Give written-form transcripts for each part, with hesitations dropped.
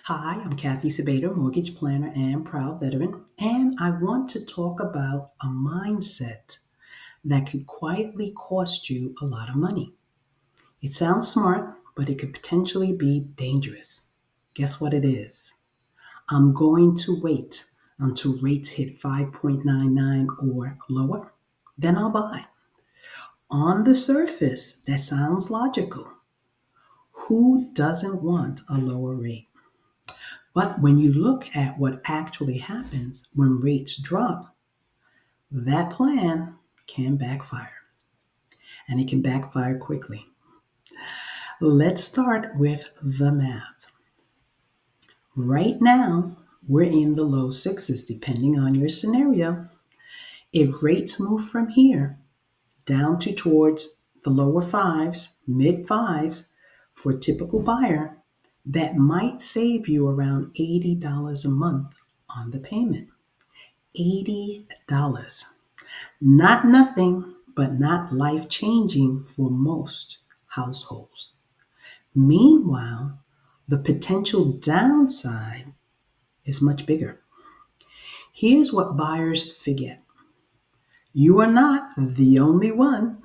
Hi, I'm Cathy Sabater, mortgage planner and proud veteran, and I want to talk about a mindset that could quietly cost you a lot of money. It sounds smart, but it could potentially be dangerous. Guess what it is? I'm going to wait until rates hit 5.99 or lower, then I'll buy. On the surface, that sounds logical. Who doesn't want a lower rate? But when you look at what actually happens when rates drop, that plan can backfire, and it can backfire quickly. Let's start with the math. Right now, we're in the low sixes, depending on your scenario. If rates move from here down to towards the lower fives, mid fives, for a typical buyer, that might save you around $80 a month on the payment. $80. Not nothing, but not life changing for most households. Meanwhile, the potential downside is much bigger. Here's what buyers forget: you are not the only one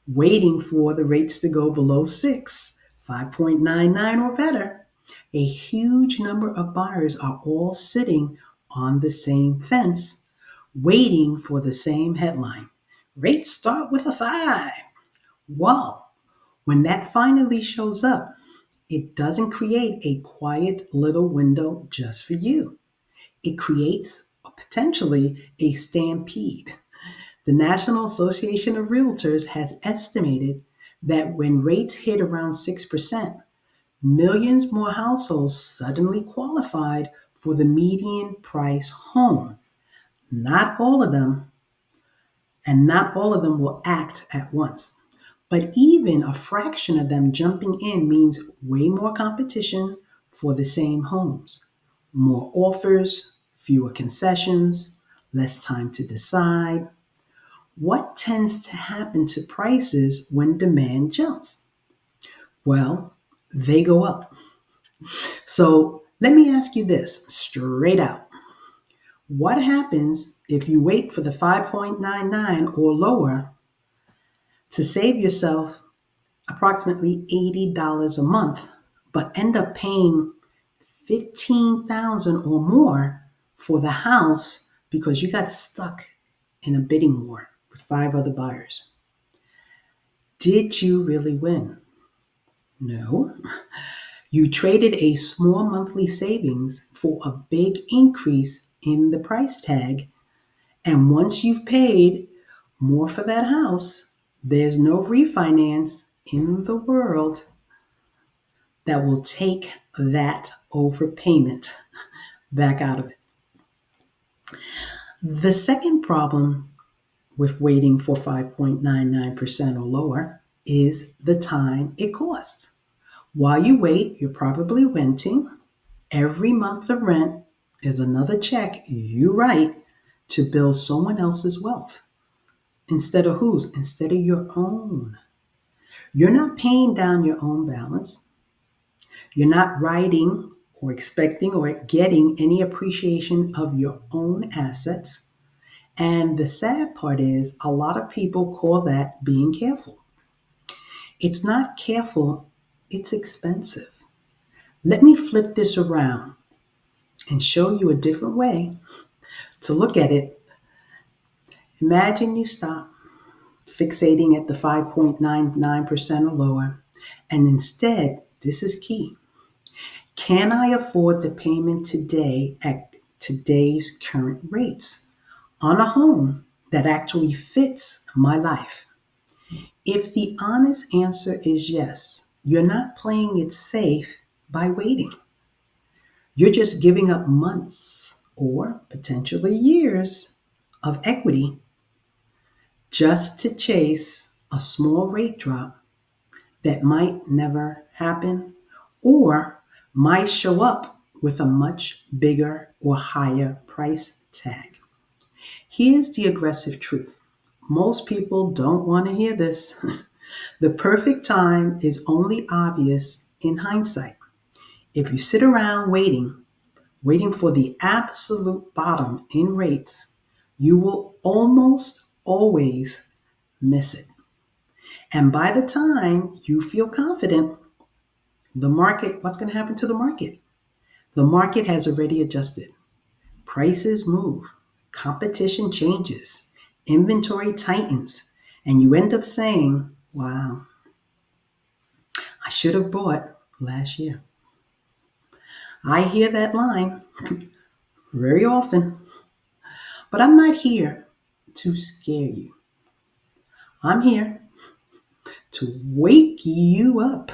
waiting for the rates to go below 6, 5.99 or better. A huge number of buyers are all sitting on the same fence, waiting for the same headline. Rates start with a 5. Wow. When that finally shows up, it doesn't create a quiet little window just for you. It creates potentially a stampede. The National Association of Realtors has estimated that when rates hit around 6%, millions more households suddenly qualified for the median price home. Not all of them, and not all of them will act at once. But even a fraction of them jumping in means way more competition for the same homes. More offers, fewer concessions, less time to decide. What tends to happen to prices when demand jumps? Well, they go up. So let me ask you this straight out. What happens if you wait for the 5.99 or lower to save yourself approximately $80 a month, but end up paying 15,000 or more for the house because you got stuck in a bidding war with 5 other buyers? Did you really win? No. You traded a small monthly savings for a big increase in the price tag, and once you've paid more for that house, there's no refinance in the world that will take that overpayment back out of it. The second problem with waiting for 5.99% or lower is the time it costs. While you wait, you're probably renting. Every month of rent is another check you write to build someone else's wealth. Instead of whose? Instead of your own. You're not paying down your own balance. You're not writing or expecting or getting any appreciation of your own assets. And the sad part is, a lot of people call that being careful. It's not careful, it's expensive. Let me flip this around and show you a different way to look at it. Imagine you stop fixating at the 5.99% or lower, and instead, this is key. Can I afford the payment today at today's current rates on a home that actually fits my life? If the honest answer is yes, you're not playing it safe by waiting. You're just giving up months or potentially years of equity just to chase a small rate drop that might never happen or might show up with a much bigger or higher price tag. Here's the aggressive truth. Most people don't want to hear this. The perfect time is only obvious in hindsight. If you sit around waiting for the absolute bottom in rates, you will almost always miss it. And by the time you feel confident, what's going to happen to the market? The market has already adjusted. Prices move, competition changes, inventory tightens, and you end up saying, wow, I should have bought last year. I hear that line very often, but I'm not here to scare you. I'm here to wake you up.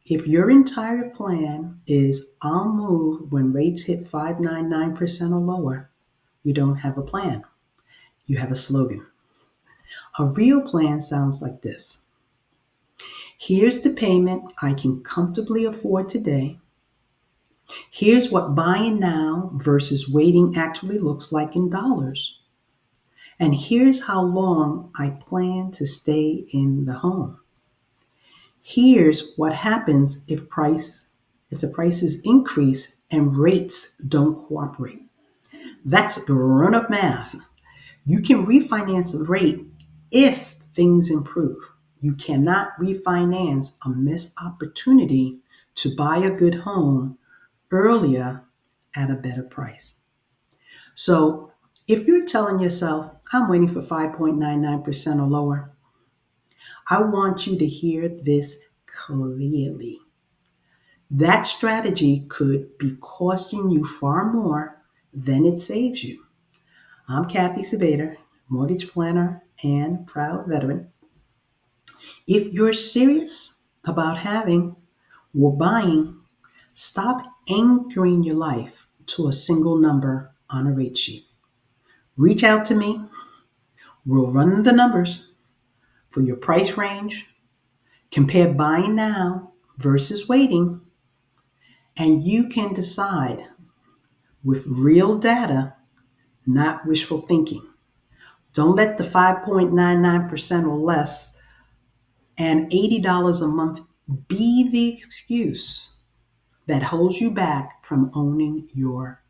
If your entire plan is I'll move when rates hit 5.99% or lower, you don't have a plan. You have a slogan. A real plan sounds like this. Here's the payment I can comfortably afford today. Here's what buying now versus waiting actually looks like in dollars. And here's how long I plan to stay in the home. Here's what happens if the prices increase and rates don't cooperate. That's grown-up math. You can refinance a rate if things improve. You cannot refinance a missed opportunity to buy a good home earlier at a better price. So if you're telling yourself, I'm waiting for 5.99% or lower, I want you to hear this clearly. That strategy could be costing you far more than it saves you. I'm Cathy Sabater, mortgage planner and proud veteran. If you're serious about having or buying, stop anchoring your life to a single number on a rate sheet. Reach out to me. We'll run the numbers for your price range, compare buying now versus waiting, and you can decide with real data, not wishful thinking. Don't let the 5.99% or less and $80 a month be the excuse that holds you back from owning your